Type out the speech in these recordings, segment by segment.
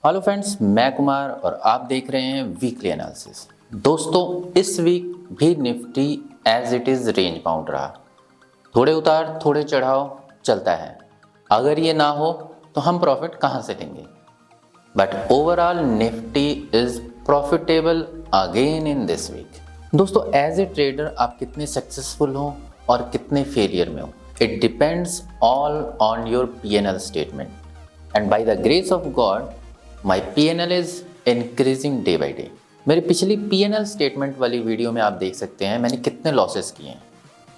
Hello friends, मैं कुमार और आप देख रहे हैं वीकली एनालिसिस। दोस्तों, इस वीक भी Nifty as it is range bound रहा। थोड़े उतार थोड़े चढ़ाव चलता है। अगर ये ना हो तो हम प्रॉफिट कहाँ से लेंगे? But overall Nifty is profitable again in this week. दोस्तों, एज ए ट्रेडर आप कितने सक्सेसफुल हो और कितने फेलियर में हो, it depends all on your P&L statement. And by the grace of God my P&L is increasing day by day. मेरी पिछली P&L स्टेटमेंट वाली वीडियो में आप देख सकते हैं मैंने कितने लॉसेस किए हैं।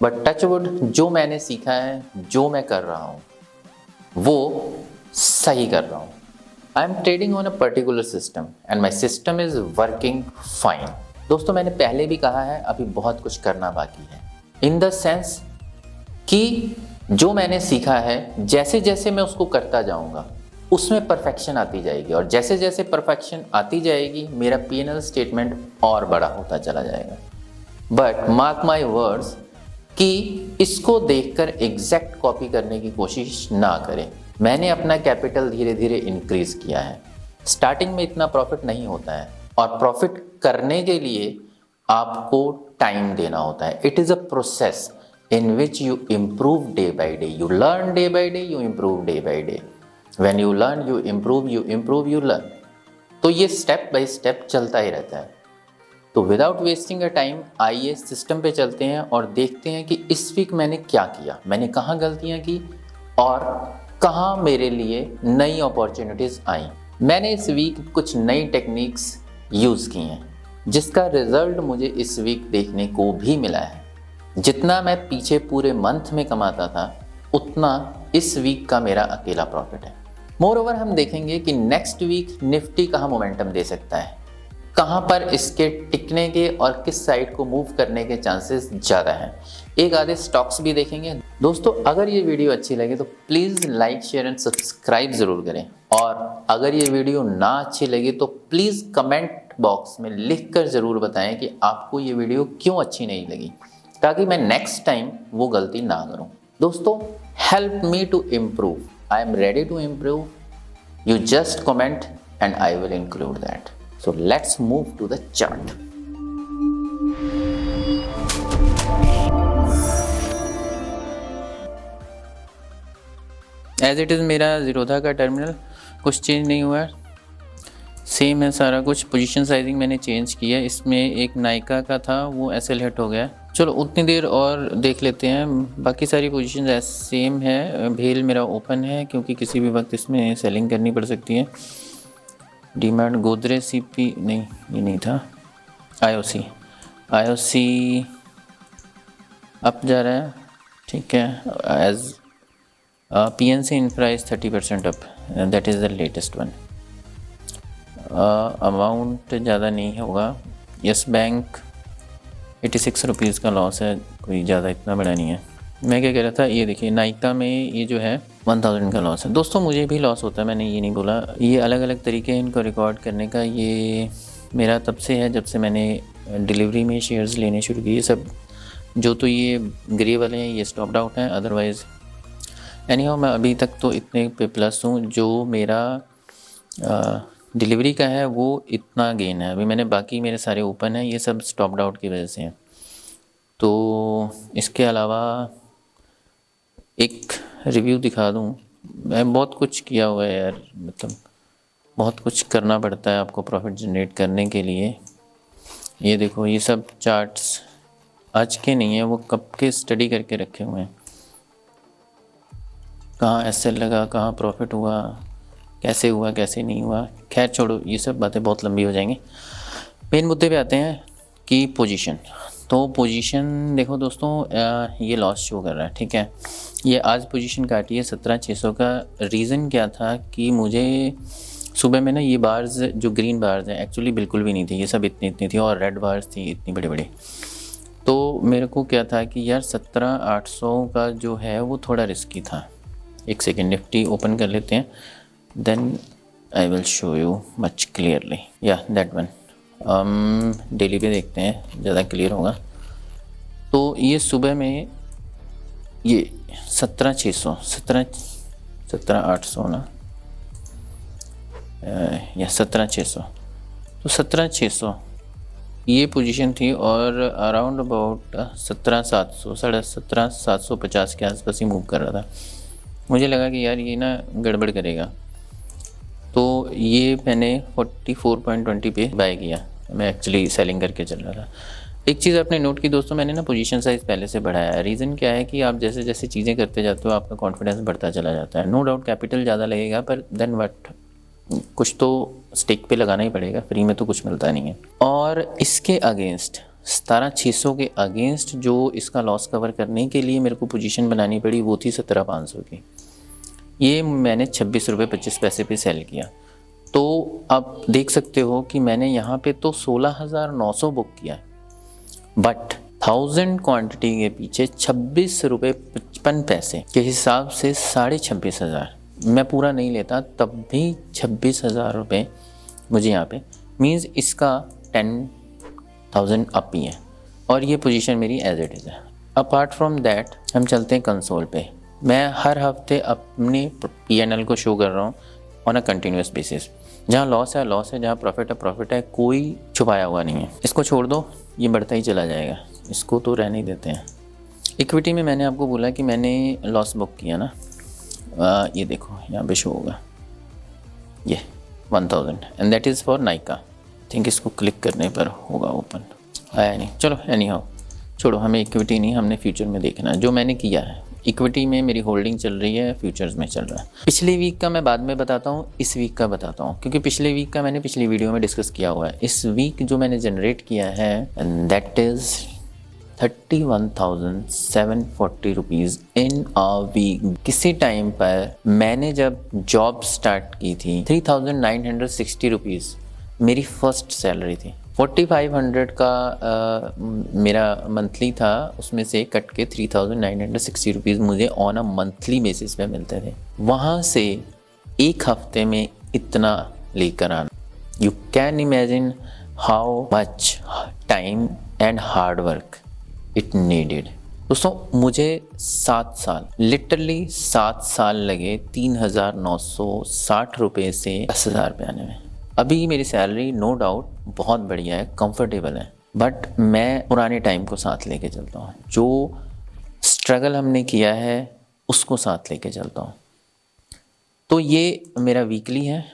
बट टचवुड, जो मैंने सीखा है, जो मैं कर रहा हूँ वो सही कर रहा हूँ। I am trading on a particular system and my system is working fine. दोस्तों, मैंने पहले भी कहा है, अभी बहुत कुछ करना बाकी है। इन द सेंस कि जो मैंने सीखा है, जैसे जैसे मैं उसको करता जाऊंगा उसमें परफेक्शन आती जाएगी, और जैसे जैसे परफेक्शन आती जाएगी मेरा P&L स्टेटमेंट और बड़ा होता चला जाएगा। बट मार्क माई वर्ड्स कि इसको देखकर एग्जैक्ट कॉपी करने की कोशिश ना करें। मैंने अपना कैपिटल धीरे धीरे इंक्रीज किया है। स्टार्टिंग में इतना प्रॉफिट नहीं होता है, और प्रॉफिट करने के लिए आपको टाइम देना होता है। It is a process in which you improve day by day. You learn day by day, you improve day by day. When you learn, you improve, you learn. तो ये स्टेप बाय स्टेप चलता ही रहता है। तो without wasting a time आइए system पे चलते हैं और देखते हैं कि इस वीक मैंने क्या किया, मैंने कहाँ गलतियाँ की और कहाँ मेरे लिए नई अपॉर्चुनिटीज़ आई। मैंने इस वीक कुछ नई टेक्निक्स यूज़ की हैं, जिसका रिजल्ट मुझे इस वीक देखने को भी मिला है। जितना मैं पीछे पूरे मंथ में कमाता था, उतना इस वीक का मेरा अकेला प्रॉफिट है। मोर ओवर हम देखेंगे कि नेक्स्ट वीक निफ्टी कहाँ मोमेंटम दे सकता है, कहाँ पर इसके टिकने के और किस साइड को मूव करने के चांसेस ज़्यादा हैं। एक आधे स्टॉक्स भी देखेंगे। दोस्तों, अगर ये वीडियो अच्छी लगे तो please like, share and subscribe ज़रूर करें, और अगर ये वीडियो ना अच्छी लगे तो प्लीज़ कमेंट बॉक्स में लिख कर ज़रूर बताएं कि आपको ये वीडियो क्यों अच्छी नहीं लगी, ताकि मैं नेक्स्ट टाइम वो गलती ना करूं। दोस्तों, help me to improve. I am ready to improve. You just comment and I will include that. So let's move to the chart. As it is मेरा जीरोधा का टर्मिनल कुछ चेंज नहीं हुआ है, सेम है सारा कुछ। पोजीशन साइजिंग मैंने चेंज किया है। इसमें एक नाइका का था, वो एसएल हिट हो गया। चलो उतनी देर और देख लेते हैं। बाकी सारी पोजीशन सेम है। भेल मेरा ओपन है क्योंकि किसी भी वक्त इसमें सेलिंग करनी पड़ सकती है। डीमैट, गोदरेज, सीपी नहीं, ये नहीं था। आईओसी अप जा रहा है, ठीक है। As PNC infra is 30% up, that is the latest one. Amount ज़्यादा नहीं होगा। यस बैंक 86 रुपीज़ का लॉस है, कोई ज़्यादा इतना बड़ा नहीं है। मैं क्या कह रहा था, ये देखिए नाइका में ये जो है 1000 का लॉस है। दोस्तों, मुझे भी लॉस होता है, मैंने ये नहीं बोला। ये अलग अलग तरीके हैं इनको रिकॉर्ड करने का। ये मेरा तब से है जब से मैंने डिलीवरी में शेयर्स लेने शुरू किए। सब जो तो ये ग्रे वाले हैं ये स्टॉप्ड आउट हैं, अदरवाइज़ एनीहाउ मैं अभी तक तो इतने पे प्लस हूँ। जो मेरा डिलीवरी का है वो इतना गेन है। अभी मैंने बाकी मेरे सारे ओपन हैं, ये सब स्टॉप्ड आउट की वजह से हैं। तो इसके अलावा एक रिव्यू दिखा दूँ, मैं बहुत कुछ किया हुआ है यार, मतलब बहुत कुछ करना पड़ता है आपको प्रॉफिट जनरेट करने के लिए। ये देखो, ये सब चार्ट्स आज के नहीं है, वो कब के स्टडी करके रखे हुए हैं। कहाँ एसएल लगा, कहाँ प्रॉफिट हुआ, कैसे हुआ, कैसे नहीं हुआ। खैर छोड़ो, ये सब बातें बहुत लंबी हो जाएंगी। मेन मुद्दे पे आते हैं कि पोजीशन। तो पोजीशन देखो दोस्तों, ये लॉस शो कर रहा है, ठीक है। ये आज पोजीशन काटी है 17,600 का। रीज़न क्या था कि मुझे सुबह में ना ये बार्स, जो ग्रीन बार्स हैं, एक्चुअली बिल्कुल भी नहीं थी, ये सब इतनी थी, और रेड बार्स थी इतनी बड़ी बड़ी। तो मेरे को क्या था कि यार 17,800 का जो है वो थोड़ा रिस्की था। एक सेकेंड, निफ्टी ओपन कर लेते हैं, then I will show you much clearly. या दैट वन। डेली पे देखते हैं, ज़्यादा क्लियर होगा। तो ये सुबह में ये 17,800 ना, या 17,600, तो 17,600 ये पोजीशन थी और अराउंड अबाउट 17,700 17,750 के आसपास ही मूव कर रहा था। मुझे लगा कि यार ये ना गड़बड़ करेगा, तो ये मैंने 44.20 पे बाय किया। मैं एक्चुअली सेलिंग करके चल रहा था। एक चीज़ आपने नोट की दोस्तों, मैंने ना पोजीशन साइज़ पहले से बढ़ाया है। रीज़न क्या है कि आप जैसे जैसे चीज़ें करते जाते हो आपका कॉन्फिडेंस बढ़ता चला जाता है। नो डाउट कैपिटल ज़्यादा लगेगा, पर देन व्हाट, कुछ तो स्टेक पे लगाना ही पड़ेगा, फ्री में तो कुछ मिलता नहीं है। और इसके अगेंस्ट 17,600 के अगेंस्ट जो इसका लॉस कवर करने के लिए मेरे को पोजीशन बनानी पड़ी वो थी 17,500 की। ये मैंने 26 रुपये 25 पैसे पे सेल किया। तो आप देख सकते हो कि मैंने यहाँ पे तो 16,900 बुक किया है, बट 1000 क्वांटिटी के पीछे 26 रुपये 55 पैसे के हिसाब से 26,500। मैं पूरा नहीं लेता तब भी 26,000 रुपये मुझे यहाँ पे मीन्स इसका 10,000 अप ही है, और ये पोजीशन मेरी एज इट इज़ है। अपार्ट फ्रॉम दैट हम चलते हैं कंसोल पे। मैं हर हफ्ते अपने P&L को शो कर रहा हूँ ऑन अ कंटिन्यूस बेसिस। जहाँ लॉस है लॉस है, जहाँ प्रॉफिट है, कोई छुपाया हुआ नहीं है। इसको छोड़ दो, ये बढ़ता ही चला जाएगा, इसको तो रहने ही देते हैं। इक्विटी में मैंने आपको बोला कि मैंने लॉस बुक किया ना, ये देखो यहाँ पे शो होगा ये 1000 and that is for Nykaa. Think इसको क्लिक करने पर होगा ओपन, आया नहीं। चलो एनी हाउ छोड़ो, हमें इक्विटी नहीं, हमने फ्यूचर में देखना है। जो मैंने किया है इक्विटी में मेरी होल्डिंग चल रही है, फ्यूचर्स में चल रहा है। पिछले वीक का मैं बाद में बताता हूँ, इस वीक का बताता हूँ, क्योंकि पिछले वीक का मैंने पिछली वीडियो में डिस्कस किया हुआ है। इस वीक जो मैंने जनरेट किया है that is 31,740 rupees in a week. किसी टाइम पर मैंने जब जॉब स्टार्ट की थी 3,960 रुपीज़ मेरी फर्स्ट सैलरी थी। 4,500 का मेरा मंथली था, उसमें से कट के 3,960 रुपीज़ मुझे ऑन अ मंथली बेसिस पे मिलते थे। वहाँ से एक हफ्ते में इतना लेकर आना, you can imagine how much time and hard work it needed. दोस्तों मुझे 7 साल, लिटरली 7 साल लगे 3,960 रुपये से 10,000 पे आने में। अभी मेरी सैलरी नो डाउट बहुत बढ़िया है, कंफर्टेबल है, बट मैं पुराने टाइम को साथ लेके चलता हूँ। जो स्ट्रगल हमने किया है उसको साथ लेके चलता हूँ। तो ये मेरा वीकली है।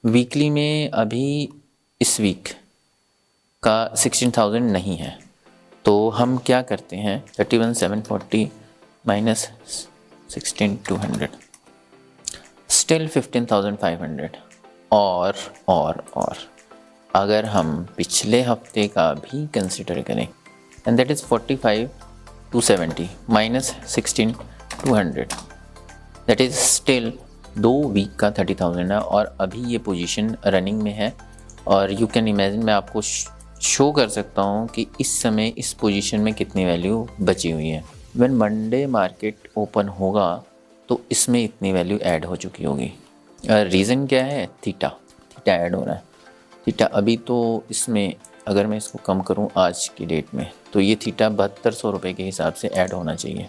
वीकली में अभी इस वीक का 16,000 नहीं है, तो हम क्या करते हैं 31,740 माइनस 16,200 स्टिल 15,500। और अगर हम पिछले हफ्ते का भी कंसिडर करें and that is 45,270 minus 16,200 that is still 2 week का 30,000 है। और अभी ये पोजीशन रनिंग में है, और यू कैन इमेजिन मैं आपको शो कर सकता हूँ कि इस समय इस पोजीशन में कितनी वैल्यू बची हुई है। व्हेन मंडे मार्केट ओपन होगा तो इसमें इतनी वैल्यू ऐड हो चुकी होगी। रीज़न क्या है? थीटा ऐड हो रहा है। थीटा अभी तो इसमें अगर मैं इसको कम करूं आज की डेट में तो ये थीटा 7200 रुपये के हिसाब से ऐड होना चाहिए।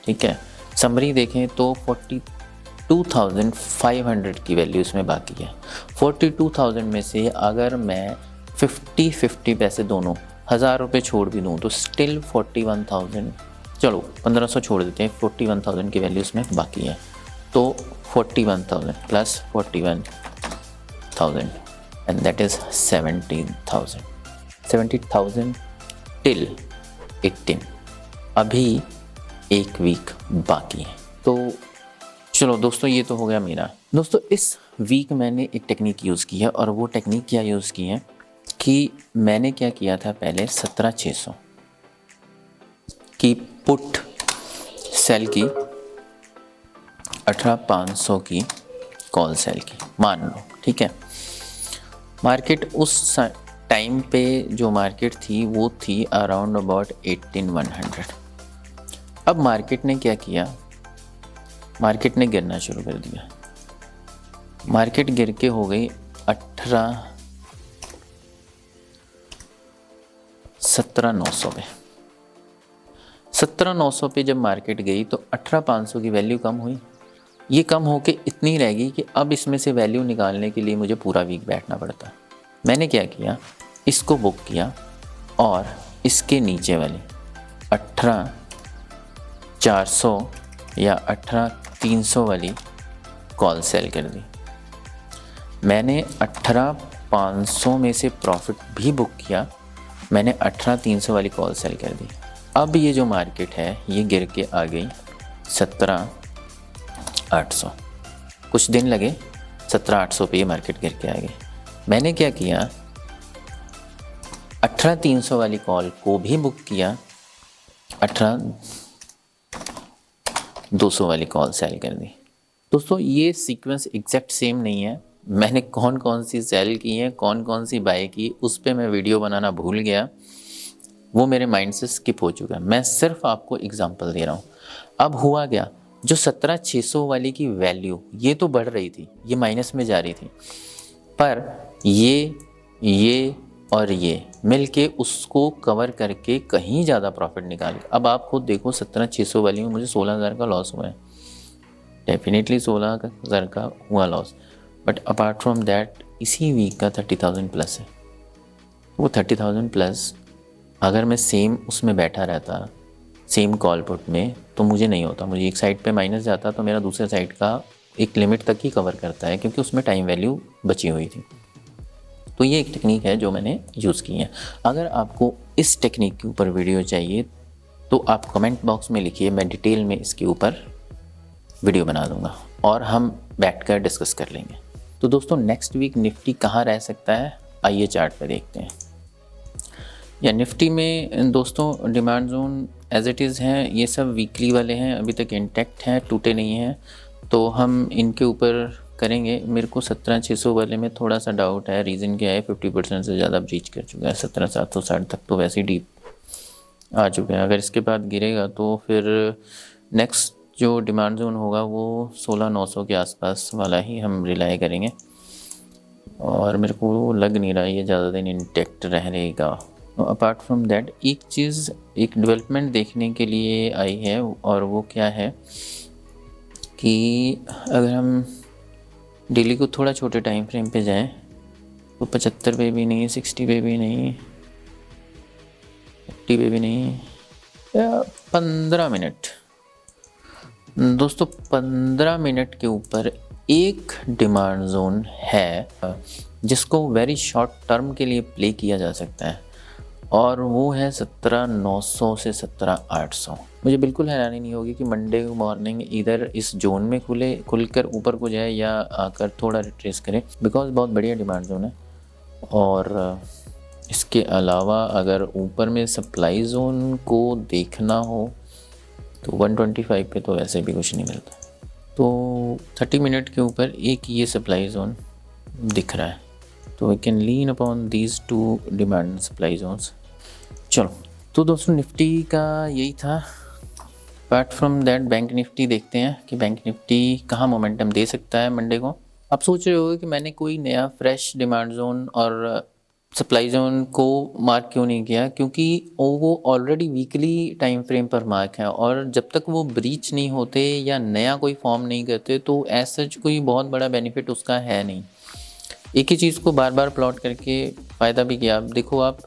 ठीक है, समरी देखें तो 42,500 की वैल्यू इसमें बाकी है। 42,000 में से अगर मैं 50-50 पैसे दोनों 1,000 रुपये छोड़ भी दूँ तो स्टिल 41,000, चलो 1,500 छोड़ देते हैं, 41,000 की वैल्यू इसमें बाकी है। तो 41,000 plus 41,000 and that is 70,000 till 18। अभी एक वीक बाकी है। तो चलो दोस्तों, ये तो हो गया मेरा। दोस्तों इस वीक मैंने एक टेक्निक यूज़ की है, और वो टेक्निक क्या यूज़ की है कि मैंने क्या किया था पहले 17,600 की पुट सेल की, 18,500 की कॉल सेल की, मान लो। ठीक है, मार्केट उस टाइम पे जो मार्केट थी वो थी अराउंड अबाउट 18,100। अब मार्केट ने क्या किया, मार्केट ने गिरना शुरू कर दिया। मार्केट गिर के हो गई 17,900 पे। 17,900 पे जब मार्केट गई तो 18,500 की वैल्यू कम हुई, ये कम होके इतनी रहेगी कि अब इसमें से वैल्यू निकालने के लिए मुझे पूरा वीक बैठना पड़ता। मैंने क्या किया, इसको बुक किया और इसके नीचे वाली 18,400 या 18,300 वाली कॉल सेल कर दी। मैंने 18,500 में से प्रॉफिट भी बुक किया, मैंने 18,300 वाली कॉल सेल कर दी। अब ये जो मार्केट है ये गिर के आ गई 17,800। कुछ दिन लगे, 17,800 पे ये मार्केट गिर के आ गई। मैंने क्या किया, 18,300 वाली कॉल को भी बुक किया, 18,200 वाली कॉल सेल कर दी। दोस्तों ये सीक्वेंस एग्जैक्ट सेम नहीं है, मैंने कौन कौन सी सेल की है, कौन कौन सी बाय की, उस पर मैं वीडियो बनाना भूल गया, वो मेरे माइंड से स्किप हो चुका है। मैं सिर्फ आपको एग्जांपल दे रहा हूँ। अब हुआ क्या, जो 17,600 वाली की वैल्यू ये तो बढ़ रही थी, ये माइनस में जा रही थी, पर ये और ये मिल के उसको कवर करके कहीं ज़्यादा प्रॉफिट निकाल। अब आप खुद देखो, 17,600 वाली में मुझे 16,000 का लॉस हुआ है, डेफिनेटली 16,000 का हुआ loss, but apart from that इसी वीक का 30,000 प्लस है। वो 30,000 प्लस अगर मैं सेम उसमें बैठा रहता, सेम कॉल पुट में, तो मुझे नहीं होता। मुझे एक साइड पे माइनस जाता तो मेरा दूसरे साइड का एक लिमिट तक ही कवर करता है, क्योंकि उसमें टाइम वैल्यू बची हुई थी। तो ये एक टेक्निक है जो मैंने यूज़ की है। अगर आपको इस टेक्निक के ऊपर वीडियो चाहिए तो आप कमेंट बॉक्स में लिखिए, मैं डिटेल में इसके ऊपर वीडियो बना दूंगा और हम बैठकर डिस्कस कर लेंगे। तो दोस्तों नेक्स्ट वीक निफ्टी कहाँ रह सकता है, आइए चार्ट पे देखते हैं। या निफ्टी में दोस्तों demand zone as it is हैं, ये सब वीकली वाले हैं, अभी तक इंटैक्ट हैं, टूटे नहीं हैं, तो हम इनके ऊपर करेंगे। मेरे को 17,600 वाले में थोड़ा सा डाउट है। रीज़न क्या है, 50% से ज़्यादा ब्रीच कर चुका है, 17,760 तक तो वैसे ही डीप आ चुके हैं। अगर इसके बाद गिरेगा तो फिर नेक्स्ट जो डिमांड जोन होगा वो 16,900 के आसपास वाला ही हम रिलाई करेंगे, और मेरे को लग नहीं रहा ये ज़्यादा दिन इंटैक्ट रहेगा। अपार्ट फ्रॉम दैट एक चीज़, एक डेवलपमेंट देखने के लिए आई है, और वो क्या है कि अगर हम डेली को थोड़ा छोटे टाइम फ्रेम पे जाएं तो 75 पे भी नहीं, 60 पे भी नहीं, 80 पे भी नहीं, 15 मिनट दोस्तों, 15 मिनट के ऊपर एक डिमांड जोन है जिसको वेरी शॉर्ट टर्म के लिए प्ले किया जा सकता है, और वो है 17,900 से 17,800। मुझे बिल्कुल हैरानी नहीं होगी कि मंडे मॉर्निंग इधर इस जोन में खुलकर ऊपर को जाए या आकर थोड़ा रिट्रेस करे, बिकॉज बहुत बढ़िया डिमांड जोन है। और इसके अलावा अगर ऊपर में सप्लाई जोन को देखना हो तो 125 पे तो वैसे भी कुछ नहीं मिलता। तो 30 मिनट के ऊपर एक ये सप्लाई जोन दिख रहा है, तो we can lean upon these two demand supply zones. चलो, तो दोस्तों निफ्टी का यही था। Apart from that bank Nifty देखते हैं कि बैंक निफ्टी कहाँ मोमेंटम दे सकता है मंडे को। आप सोच रहे होगे कि मैंने कोई नया फ्रेश डिमांड जोन और सप्लाई जोन को मार्क क्यों नहीं किया, क्योंकि वो ऑलरेडी वीकली टाइम फ्रेम पर मार्क है, और जब तक वो ब्रीच नहीं होते या नया कोई फॉर्म नहीं करते तो एज सच कोई बहुत बड़ा बेनिफिट उसका है नहीं। एक ही चीज़ को बार बार प्लॉट करके फ़ायदा भी किया। आप देखो, आप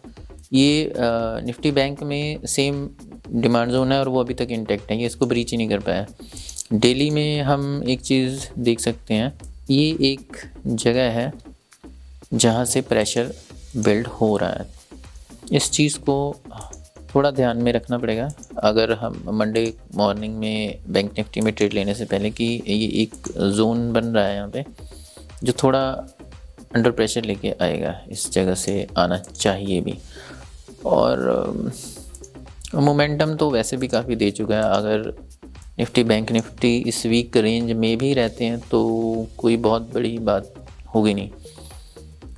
ये निफ्टी बैंक में सेम डिमांड जोन है और वो अभी तक इंटैक्ट है, ये इसको ब्रीच ही नहीं कर पाया। डेली में हम एक चीज़ देख सकते हैं, ये एक जगह है जहाँ से प्रेशर बिल्ड हो रहा है। इस चीज़ को थोड़ा ध्यान में रखना पड़ेगा अगर हम मंडे मॉर्निंग में बैंक निफ्टी में ट्रेड लेने से पहले, कि ये एक जोन बन रहा है यहाँ पे जो थोड़ा अंडर प्रेशर लेके आएगा, इस जगह से आना चाहिए भी। और मोमेंटम तो वैसे भी काफ़ी दे चुका है। अगर निफ्टी बैंक निफ्टी इस वीक रेंज में भी रहते हैं तो कोई बहुत बड़ी बात होगी नहीं,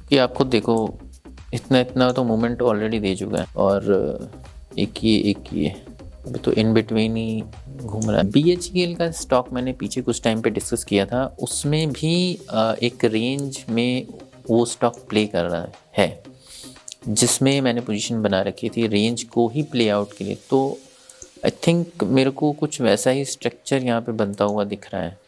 कि आप खुद देखो इतना तो मूवमेंट ऑलरेडी दे चुका है, और एक ये अभी तो इन बिटवीन ही घूम रहा है। BHEL का स्टॉक मैंने पीछे कुछ टाइम पे डिस्कस किया था, उसमें भी एक रेंज में वो स्टॉक प्ले कर रहा है जिसमें मैंने पोजीशन बना रखी थी रेंज को ही प्ले आउट के लिए। तो आई थिंक मेरे को कुछ वैसा ही स्ट्रक्चर यहाँ पे बनता हुआ दिख रहा है।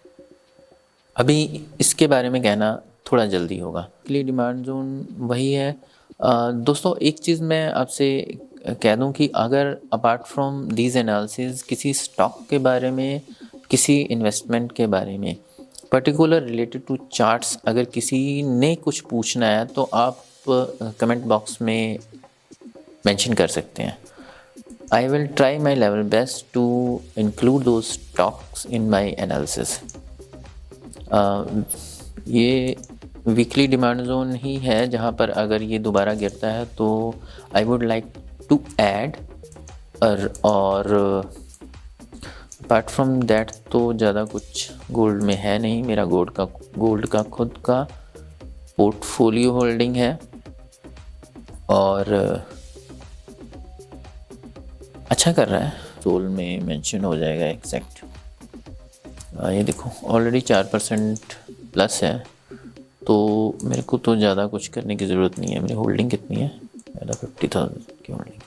अभी इसके बारे में कहना थोड़ा जल्दी होगा। वीकली डिमांड जोन वही है। दोस्तों एक चीज़ मैं आपसे कह दूं कि अगर अपार्ट फ्रॉम दीज एनालिसिस किसी स्टॉक के बारे में, किसी इन्वेस्टमेंट के बारे में पर्टिकुलर रिलेटेड टू चार्ट्स अगर किसी ने कुछ पूछना है तो आप कमेंट बॉक्स में मेंशन कर सकते हैं। I will try my level best to include दो स्टॉक्स इन माई एनालिसिस। ये वीकली डिमांड जोन ही है जहाँ पर अगर ये दोबारा गिरता है तो I would like to add. और अपार्ट फ्रॉम दैट तो ज़्यादा कुछ गोल्ड में है नहीं। मेरा गोल्ड का खुद का पोर्टफोलियो होल्डिंग है और अच्छा कर रहा है। सोल में मेंशन हो जाएगा एग्जैक्ट। ये देखो ऑलरेडी 4% प्लस है, तो मेरे को तो ज़्यादा कुछ करने की ज़रूरत नहीं है। मेरी होल्डिंग कितनी है? मेरा 50,000 की होल्डिंग।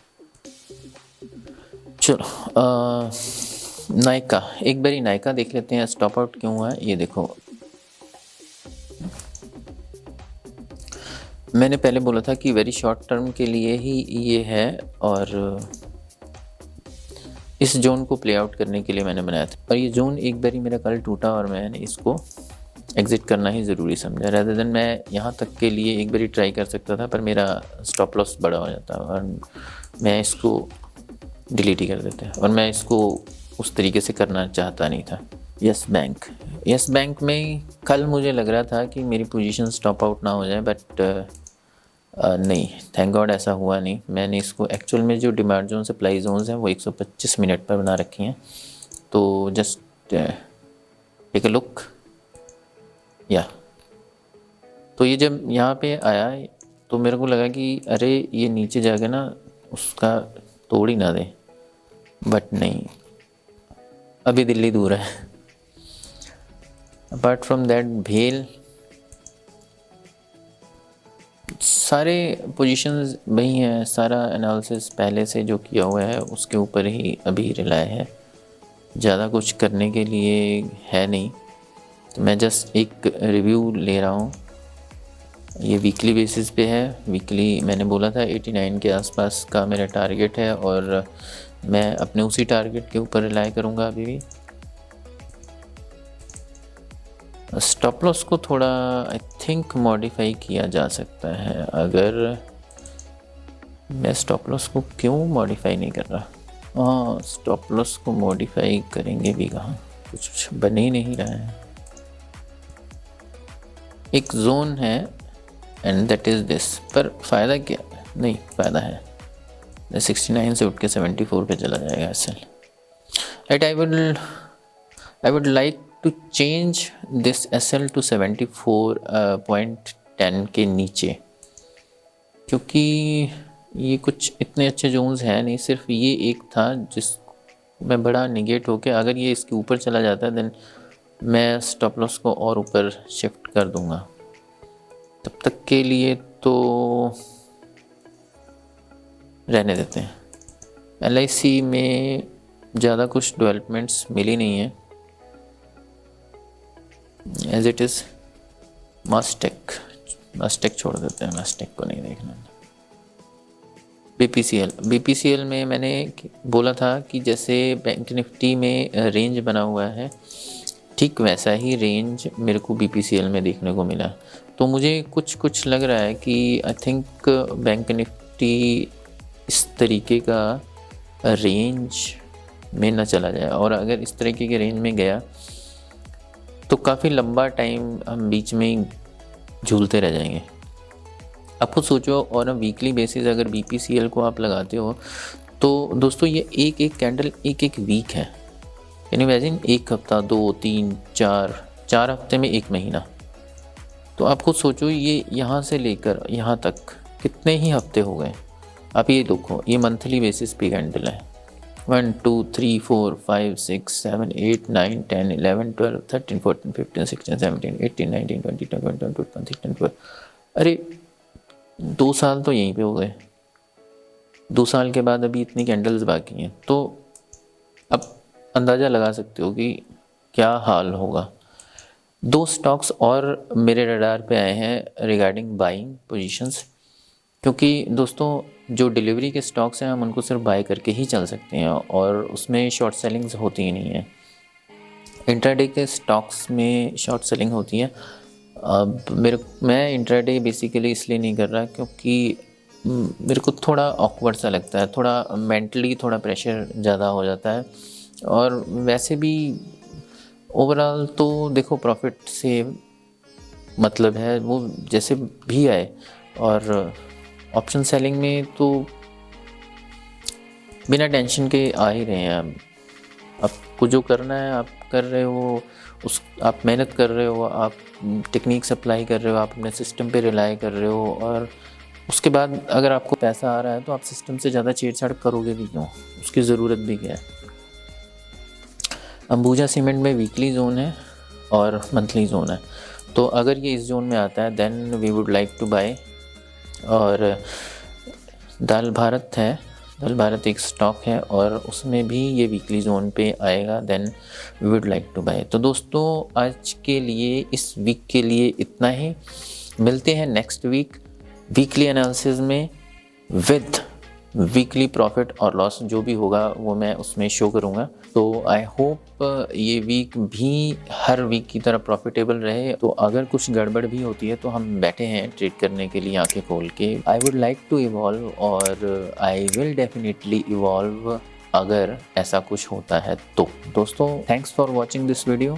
चलो नायका, एक बारी नायका देख लेते हैं स्टॉप आउट क्यों हुआ है। ये देखो मैंने पहले बोला था कि वेरी शॉर्ट टर्म के लिए ही ये है और इस जोन को प्ले आउट करने के लिए मैंने बनाया था। और ये जोन एक बारी मेरा कल टूटा और मैंने इसको एग्ज़िट करना ही ज़रूरी समझा। रैदर देन मैं यहाँ तक के लिए एक बारी ट्राई कर सकता था पर मेरा स्टॉप लॉस बड़ा हो जाता और मैं इसको डिलीट ही कर देता और मैं इसको उस तरीके से करना चाहता नहीं था। यस बैंक में कल मुझे लग रहा था कि मेरी पोजीशन स्टॉप आउट ना हो जाए, बट नहीं, थैंक गॉड ऐसा हुआ नहीं। मैंने इसको एक्चुअल में जो डिमांड जोन सप्लाई जोन्स हैं वो 125 मिनट पर बना रखी हैं। तो जस्ट टेक अ लुक या तो ये जब यहाँ पे आया तो मेरे को लगा कि अरे ये नीचे जाके ना उसका तोड़ ही ना दे, बट नहीं, अभी दिल्ली दूर है। अपार्ट फ्रॉम दैट भेल सारे पोजीशंस वही हैं। सारा एनालिसिस पहले से जो किया हुआ है उसके ऊपर ही अभी रिलाय है, ज़्यादा कुछ करने के लिए है नहीं। तो मैं जस्ट एक रिव्यू ले रहा हूँ। ये वीकली बेसिस पे है। वीकली मैंने बोला था 89 के आसपास का मेरा टारगेट है और मैं अपने उसी टारगेट के ऊपर रिलाय करूँगा अभी भी। स्टॉप लॉस को थोड़ा आई थिंक मॉडिफाई किया जा सकता है। अगर मैं स्टॉप लॉस को क्यों मॉडिफाई नहीं कर रहा? हाँ, स्टॉप लॉस को मॉडिफाई करेंगे भी कहाँ, कुछ बन ही नहीं रहा है। एक जोन है एंड दैट इज़ दिस, पर फ़ायदा क्या है? नहीं फ़ायदा है, 69 से उठ के 74 पे चला जाएगा SL. Right, I would like to change this SL to 74.10 के नीचे, क्योंकि ये कुछ इतने अच्छे जोन्स हैं नहीं। सिर्फ ये एक था जिस में बड़ा निगेट होके अगर ये इसके ऊपर चला जाता है देन मैं स्टॉप लॉस को और ऊपर शिफ्ट कर दूंगा। तब तक के लिए तो रहने देते हैं। LIC में ज़्यादा कुछ डेवलपमेंट्स मिली नहीं है एज इट इज़। मास्टेक छोड़ देते हैं, मास्टेक को नहीं देखना। BPCL में मैंने बोला था कि जैसे बैंक निफ्टी में रेंज बना हुआ है ठीक वैसा ही रेंज मेरे को BPCL में देखने को मिला। तो मुझे कुछ लग रहा है कि आई थिंक बैंक निफ्टी इस तरीके का रेंज में ना चला जाए, और अगर इस तरीके के रेंज में गया तो काफ़ी लंबा टाइम हम बीच में ही झूलते रह जाएंगे। आप खुद सोचो, और वीकली बेसिस अगर BPCL को आप लगाते हो तो दोस्तों ये एक एक कैंडल एक वीक है। यानी इमेजिन एक हफ्ता, 2, 3, 4 हफ्ते में एक महीना। तो आप खुद सोचो ये यहाँ से लेकर यहाँ तक कितने ही हफ्ते हो गए। आप ये देखो, ये मंथली बेसिस पे कैंडल है। 1, 2, 3, 4, 5, 6, 7, 8, 9, 10, 11, 12, 13, 14, 15, 16, 17, 18, 19, 20, 21, 22, 23, 24। अरे 2 साल तो यहीं पे हो गए। 2 साल के बाद अभी इतनी कैंडल्स बाकी हैं, तो अब अंदाज़ा लगा सकते हो कि क्या हाल होगा। दो स्टॉक्स और मेरे रडार पे आए हैं रिगार्डिंग बाइंग पोजीशंस, क्योंकि दोस्तों जो डिलीवरी के स्टॉक्स हैं हम उनको सिर्फ बाय करके ही चल सकते हैं और उसमें शॉर्ट सेलिंग्स होती ही नहीं है। इंट्राडे के स्टॉक्स में शॉर्ट सेलिंग होती है। अब मैं इंट्राडे बेसिकली इसलिए नहीं कर रहा क्योंकि मेरे को थोड़ा ऑकवर्ड सा लगता है, थोड़ा मेंटली थोड़ा प्रेशर ज़्यादा हो जाता है। और वैसे भी ओवरऑल तो देखो प्रॉफिट से मतलब है वो जैसे भी आए, और ऑप्शन सेलिंग में तो बिना टेंशन के आ ही रहे हैं। आपको जो करना है आप कर रहे हो, आप मेहनत कर रहे हो, आप टेक्निक्स अप्लाई कर रहे हो, आप अपने सिस्टम पे रिलाई कर रहे हो, और उसके बाद अगर आपको पैसा आ रहा है तो आप सिस्टम से ज़्यादा छेड़छाड़ करोगे भी क्यों, उसकी ज़रूरत भी क्या है। अंबुजा सीमेंट में वीकली जोन है और मंथली जोन है, तो अगर ये इस जोन में आता है then we would like to buy. और दाल भारत है, दाल भारत एक स्टॉक है और उसमें भी ये वीकली जोन पे आएगा, then we would like to buy. तो दोस्तों आज के लिए, इस वीक के लिए इतना ही। मिलते हैं नेक्स्ट वीक वीकली एनालिसिस में विद वीकली प्रॉफिट और लॉस, जो भी होगा वो मैं उसमें शो करूँगा। तो आई होप ये वीक भी हर वीक की तरह प्रॉफिटेबल रहे। तो अगर कुछ गड़बड़ भी होती है तो हम बैठे हैं ट्रेड करने के लिए आंखें खोल के। I would like to evolve और आई विल डेफिनेटली इवॉल्व अगर ऐसा कुछ होता है तो। दोस्तों thanks for watching this video.